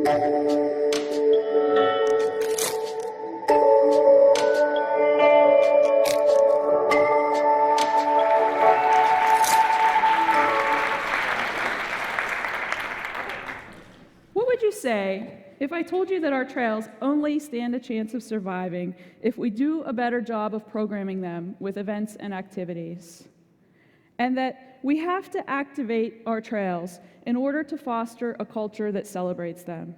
What would you say if I told you that our trails only stand a chance of surviving if we do a better job of programming them with events and activities? And that we have to activate our trails in order to foster a culture that celebrates them.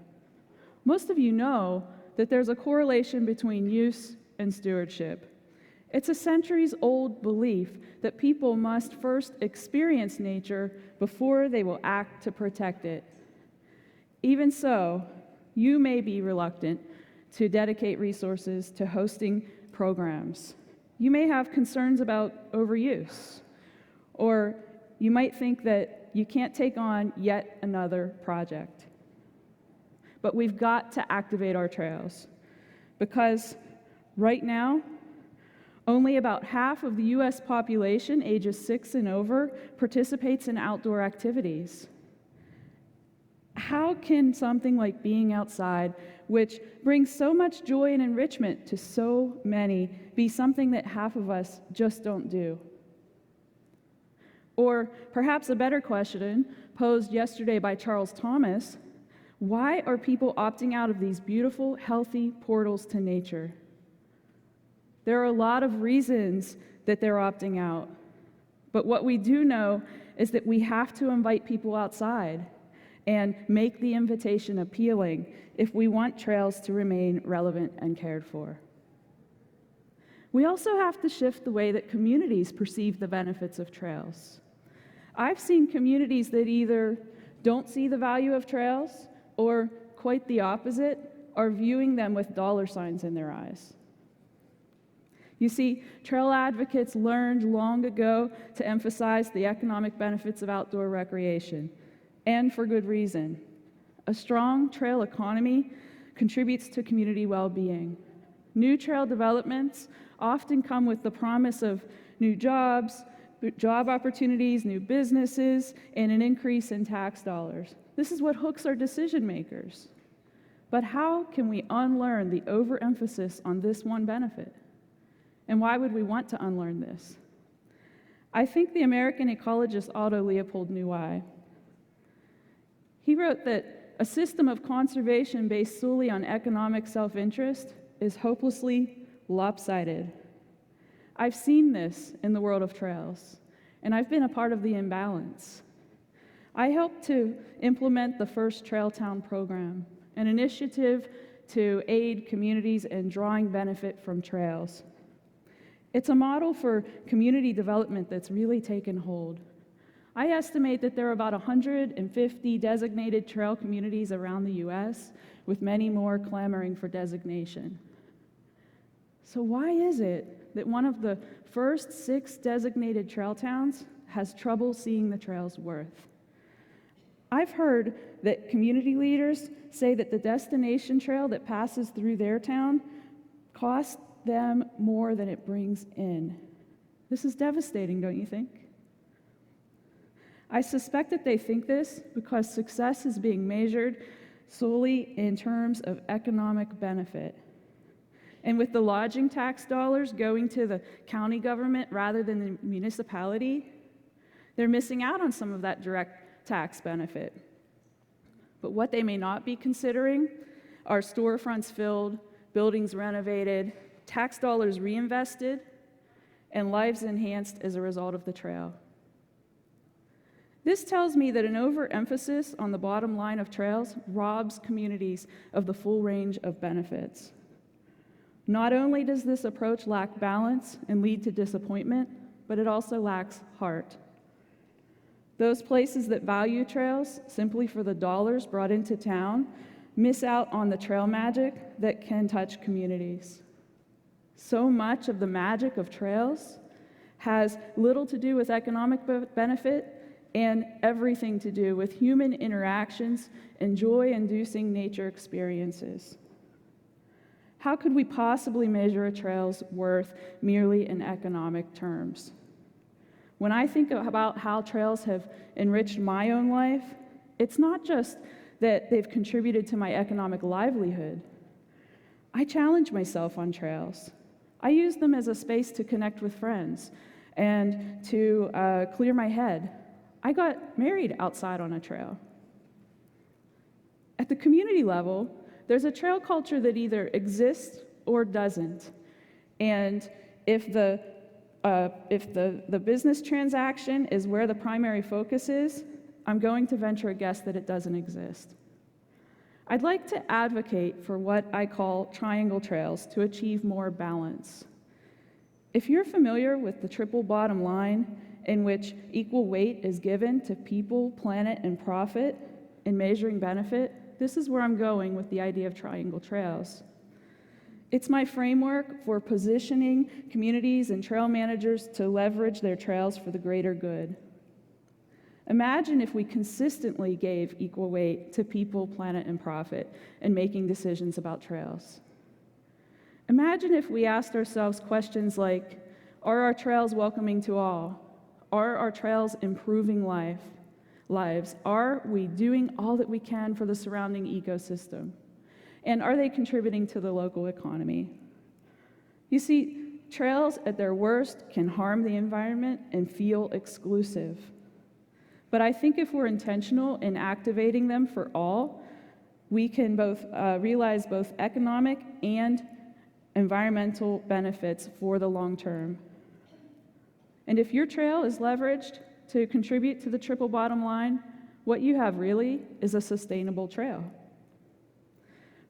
Most of you know that there's a correlation between use and stewardship. It's a centuries-old belief that people must first experience nature before they will act to protect it. Even so, you may be reluctant to dedicate resources to hosting programs. You may have concerns about overuse, or you might think that you can't take on yet another project. But we've got to activate our trails, because right now, only about half of the US population ages 6 and over participates in outdoor activities. How can something like being outside, which brings so much joy and enrichment to so many, be something that half of us just don't do? Or perhaps a better question, posed yesterday by Charles Thomas: why are people opting out of these beautiful, healthy portals to nature? There are a lot of reasons that they're opting out, but what we do know is that we have to invite people outside and make the invitation appealing if we want trails to remain relevant and cared for. We also have to shift the way that communities perceive the benefits of trails. I've seen communities that either don't see the value of trails or, quite the opposite, are viewing them with dollar signs in their eyes. You see, trail advocates learned long ago to emphasize the economic benefits of outdoor recreation, and for good reason. A strong trail economy contributes to community well-being. New trail developments often come with the promise of new jobs, job opportunities, new businesses, and an increase in tax dollars. This is what hooks our decision makers. But how can we unlearn the overemphasis on this one benefit? And why would we want to unlearn this? I think the American ecologist Otto Leopold knew why. He wrote that a system of conservation based solely on economic self-interest is hopelessly lopsided. I've seen this in the world of trails, and I've been a part of the imbalance. I helped to implement the first Trail Town program, an initiative to aid communities in drawing benefit from trails. It's a model for community development that's really taken hold. I estimate that there are about 150 designated trail communities around the US, with many more clamoring for designation. So why is it that one of the first 6 designated trail towns has trouble seeing the trail's worth? I've heard that community leaders say that the destination trail that passes through their town costs them more than it brings in. This is devastating, don't you think? I suspect that they think this because success is being measured solely in terms of economic benefit. And with the lodging tax dollars going to the county government rather than the municipality, they're missing out on some of that direct tax benefit. But what they may not be considering are storefronts filled, buildings renovated, tax dollars reinvested, and lives enhanced as a result of the trail. This tells me that an overemphasis on the bottom line of trails robs communities of the full range of benefits. Not only does this approach lack balance and lead to disappointment, but it also lacks heart. Those places that value trails simply for the dollars brought into town miss out on the trail magic that can touch communities. So much of the magic of trails has little to do with economic benefit and everything to do with human interactions and joy-inducing nature experiences. How could we possibly measure a trail's worth merely in economic terms? When I think about how trails have enriched my own life, it's not just that they've contributed to my economic livelihood. I challenge myself on trails. I use them as a space to connect with friends and to clear my head. I got married outside on a trail. At the community level, there's a trail culture that either exists or doesn't. And if the business transaction is where the primary focus is, I'm going to venture a guess that it doesn't exist. I'd like to advocate for what I call triangle trails to achieve more balance. If you're familiar with the triple bottom line, in which equal weight is given to people, planet, and profit in measuring benefit, this is where I'm going with the idea of triangle trails. It's my framework for positioning communities and trail managers to leverage their trails for the greater good. Imagine if we consistently gave equal weight to people, planet, and profit in making decisions about trails. Imagine if we asked ourselves questions like, are our trails welcoming to all? Are our trails improving lives? Are we doing all that we can for the surrounding ecosystem? And are they contributing to the local economy? You see, trails at their worst can harm the environment and feel exclusive. But I think if we're intentional in activating them for all, we can both realize both economic and environmental benefits for the long term. And if your trail is leveraged to contribute to the triple bottom line, what you have really is a sustainable trail.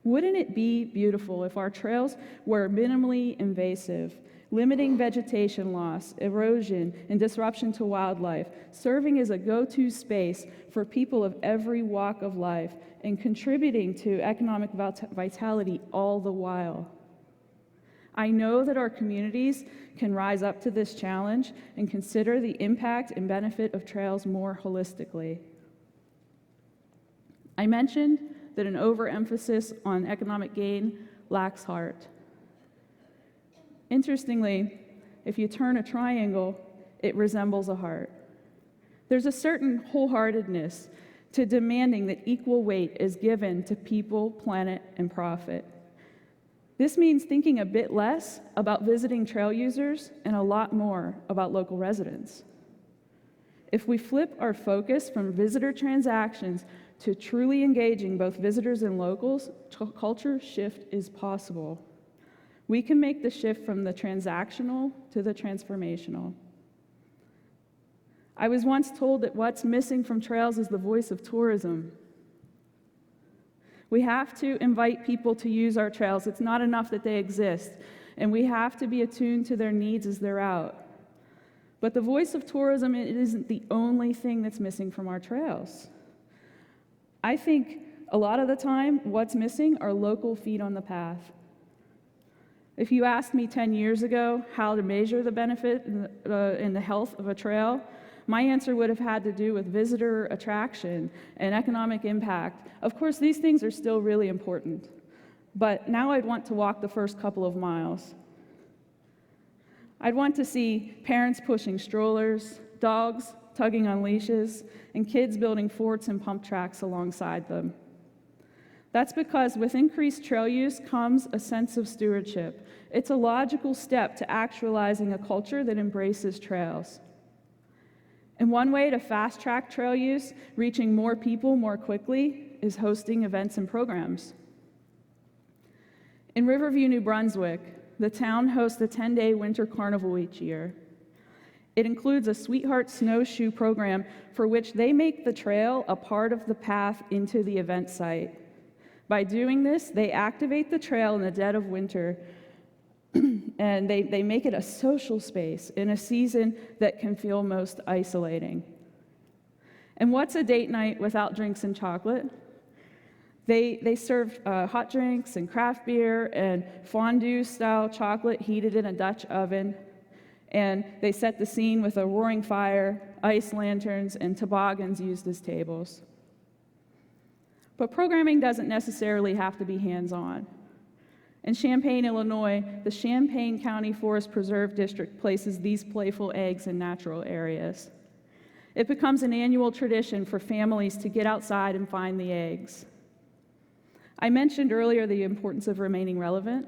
Wouldn't it be beautiful if our trails were minimally invasive, limiting vegetation loss, erosion, and disruption to wildlife, serving as a go-to space for people of every walk of life, and contributing to economic vitality all the while? I know that our communities can rise up to this challenge and consider the impact and benefit of trails more holistically. I mentioned that an overemphasis on economic gain lacks heart. Interestingly, if you turn a triangle, it resembles a heart. There's a certain wholeheartedness to demanding that equal weight is given to people, planet, and profit. This means thinking a bit less about visiting trail users and a lot more about local residents. If we flip our focus from visitor transactions to truly engaging both visitors and locals, culture shift is possible. We can make the shift from the transactional to the transformational. I was once told that what's missing from trails is the voice of tourism. We have to invite people to use our trails. It's not enough that they exist, and we have to be attuned to their needs as they're out. But the voice of tourism, it isn't the only thing that's missing from our trails. I think a lot of the time, what's missing are local feet on the path. If you asked me 10 years ago how to measure the benefit and the health of a trail, my answer would have had to do with visitor attraction and economic impact. Of course, these things are still really important, but now I'd want to walk the first couple of miles. I'd want to see parents pushing strollers, dogs tugging on leashes, and kids building forts and pump tracks alongside them. That's because with increased trail use comes a sense of stewardship. It's a logical step to actualizing a culture that embraces trails. And one way to fast-track trail use, reaching more people more quickly, is hosting events and programs. In Riverview, New Brunswick, the town hosts a 10-day winter carnival each year. It includes a Sweetheart Snowshoe program for which they make the trail a part of the path into the event site. By doing this, they activate the trail in the dead of winter, and they make it a social space in a season that can feel most isolating. And what's a date night without drinks and chocolate? They serve hot drinks and craft beer and fondue-style chocolate heated in a Dutch oven, and they set the scene with a roaring fire, ice lanterns, and toboggans used as tables. But programming doesn't necessarily have to be hands-on. In Champaign, Illinois, the Champaign County Forest Preserve District places these playful eggs in natural areas. It becomes an annual tradition for families to get outside and find the eggs. I mentioned earlier the importance of remaining relevant.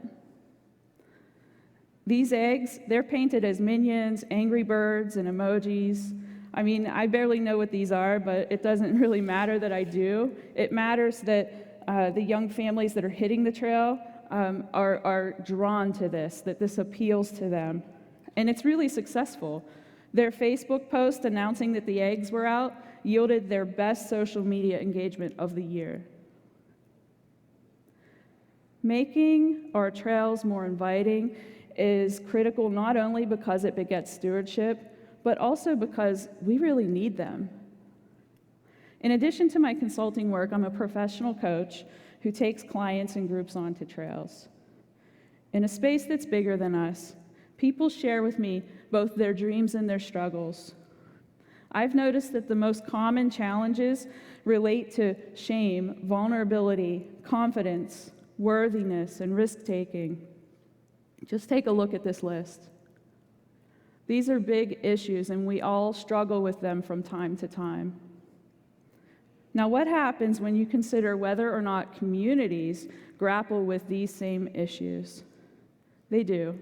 These eggs, they're painted as minions, angry birds, and emojis. I mean, I barely know what these are, but it doesn't really matter that I do. It matters that the young families that are hitting the trail are drawn to this, that this appeals to them. And it's really successful. Their Facebook post announcing that the eggs were out yielded their best social media engagement of the year. Making our trails more inviting is critical not only because it begets stewardship, but also because we really need them. In addition to my consulting work, I'm a professional coach who takes clients and groups onto trails. In a space that's bigger than us, people share with me both their dreams and their struggles. I've noticed that the most common challenges relate to shame, vulnerability, confidence, worthiness, and risk-taking. Just take a look at this list. These are big issues, and we all struggle with them from time to time. Now, what happens when you consider whether or not communities grapple with these same issues? They do.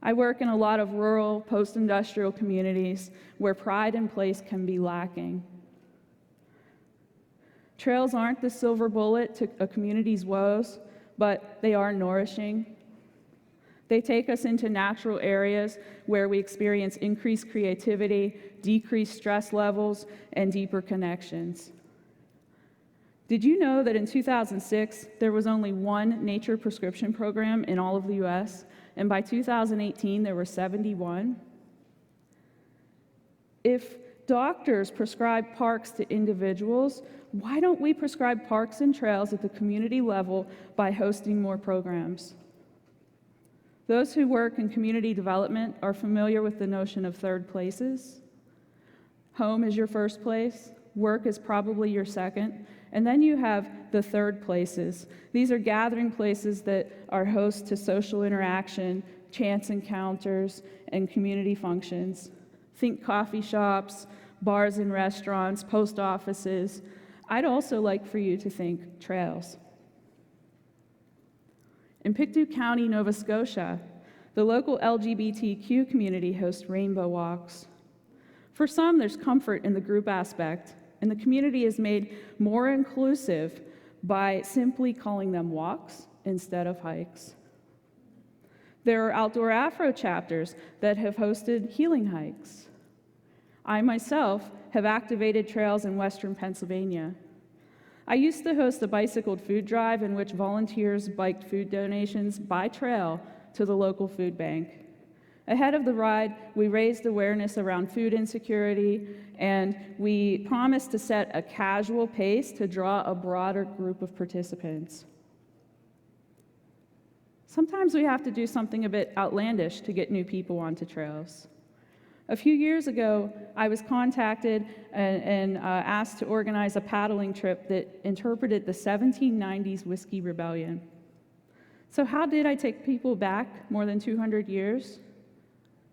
I work in a lot of rural, post-industrial communities where pride and place can be lacking. Trails aren't the silver bullet to a community's woes, but they are nourishing. They take us into natural areas where we experience increased creativity, decreased stress levels, and deeper connections. Did you know that in 2006, there was only one nature prescription program in all of the US, and by 2018, there were 71? If doctors prescribe parks to individuals, why don't we prescribe parks and trails at the community level by hosting more programs? Those who work in community development are familiar with the notion of third places. Home is your first place, work is probably your second, and then you have the third places. These are gathering places that are host to social interaction, chance encounters, and community functions. Think coffee shops, bars and restaurants, post offices. I'd also like for you to think trails. In Pictou County, Nova Scotia, the local LGBTQ community hosts rainbow walks. For some, there's comfort in the group aspect, and the community is made more inclusive by simply calling them walks instead of hikes. There are outdoor Afro chapters that have hosted healing hikes. I myself have activated trails in Western Pennsylvania. I used to host a bicycled food drive in which volunteers biked food donations by trail to the local food bank. Ahead of the ride, we raised awareness around food insecurity, and we promised to set a casual pace to draw a broader group of participants. Sometimes we have to do something a bit outlandish to get new people onto trails. A few years ago, I was contacted and asked to organize a paddling trip that interpreted the 1790s Whiskey Rebellion. So how did I take people back more than 200 years?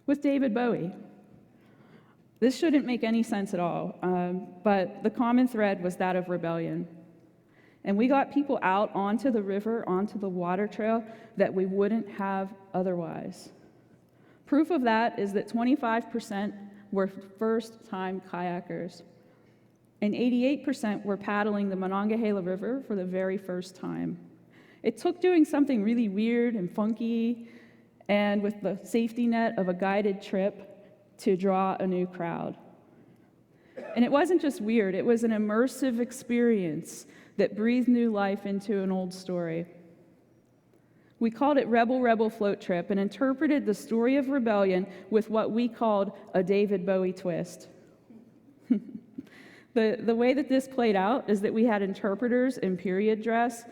With David Bowie. This shouldn't make any sense at all, but the common thread was that of rebellion. And we got people out onto the river, onto the water trail that we wouldn't have otherwise. Proof of that is that 25% were first-time kayakers, and 88% were paddling the Monongahela River for the very first time. It took doing something really weird and funky, and with the safety net of a guided trip to draw a new crowd. And it wasn't just weird, it was an immersive experience that breathed new life into an old story. We called it Rebel Rebel Float Trip and interpreted the story of rebellion with what we called a David Bowie twist. The way that this played out is that we had interpreters in period dress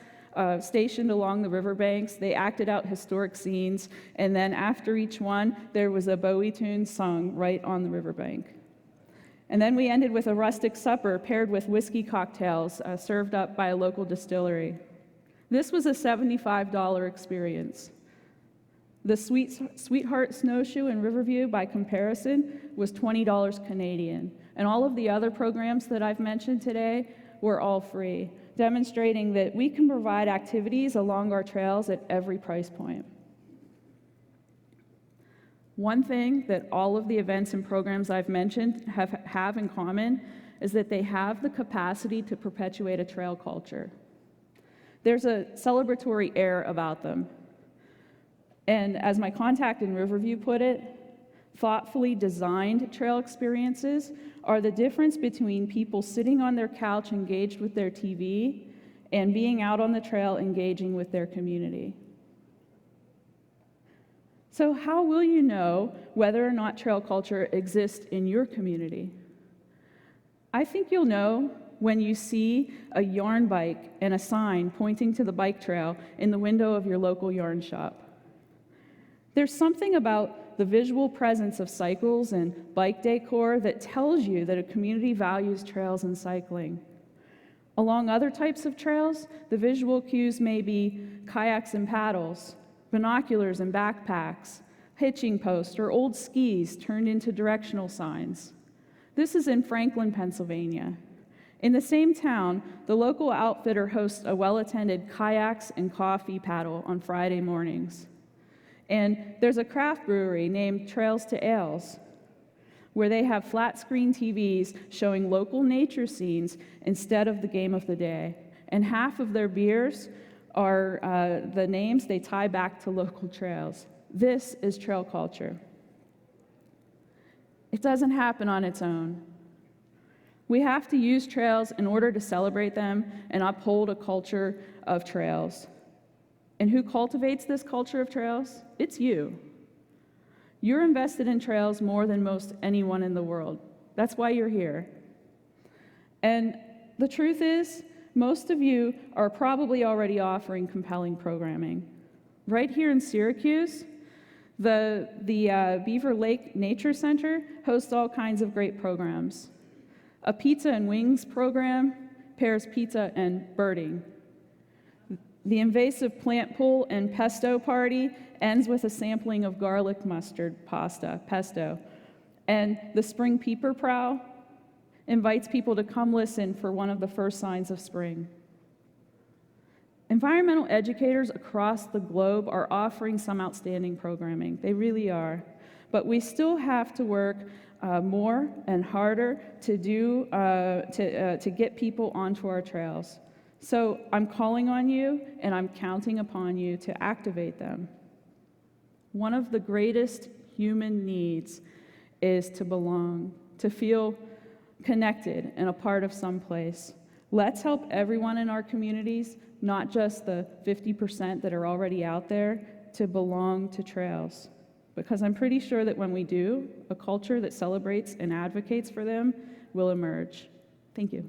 stationed along the riverbanks. They acted out historic scenes, and then after each one, there was a Bowie tune sung right on the riverbank. And then we ended with a rustic supper paired with whiskey cocktails served up by a local distillery. This was a $75 experience. The Sweetheart Snowshoe in Riverview, by comparison, was $20 Canadian. And all of the other programs that I've mentioned today were all free, demonstrating that we can provide activities along our trails at every price point. One thing that all of the events and programs I've mentioned have in common is that they have the capacity to perpetuate a trail culture. There's a celebratory air about them. And as my contact in Riverview put it, thoughtfully designed trail experiences are the difference between people sitting on their couch engaged with their TV and being out on the trail engaging with their community. So how will you know whether or not trail culture exists in your community? I think you'll know when you see a yarn bike and a sign pointing to the bike trail in the window of your local yarn shop. There's something about the visual presence of cycles and bike decor that tells you that a community values trails and cycling. Along other types of trails, the visual cues may be kayaks and paddles, binoculars and backpacks, hitching posts, or old skis turned into directional signs. This is in Franklin, Pennsylvania. In the same town, the local outfitter hosts a well-attended kayaks and coffee paddle on Friday mornings. And there's a craft brewery named Trails to Ales, where they have flat-screen TVs showing local nature scenes instead of the game of the day. And half of their beers are the names they tie back to local trails. This is trail culture. It doesn't happen on its own. We have to use trails in order to celebrate them and uphold a culture of trails. And who cultivates this culture of trails? It's you. You're invested in trails more than most anyone in the world. That's why you're here. And the truth is, most of you are probably already offering compelling programming. Right here in Syracuse, the Beaver Lake Nature Center hosts all kinds of great programs. A pizza and wings program pairs pizza and birding. The invasive plant pool and pesto party ends with a sampling of garlic mustard pasta, pesto. And the spring peeper prow invites people to come listen for one of the first signs of spring. Environmental educators across the globe are offering some outstanding programming. They really are. But we still have to work more and harder to get people onto our trails. So I'm calling on you, and I'm counting upon you to activate them. One of the greatest human needs is to belong, to feel connected and a part of some place. Let's help everyone in our communities, not just the 50% that are already out there, to belong to trails. Because I'm pretty sure that when we do, a culture that celebrates and advocates for them will emerge. Thank you.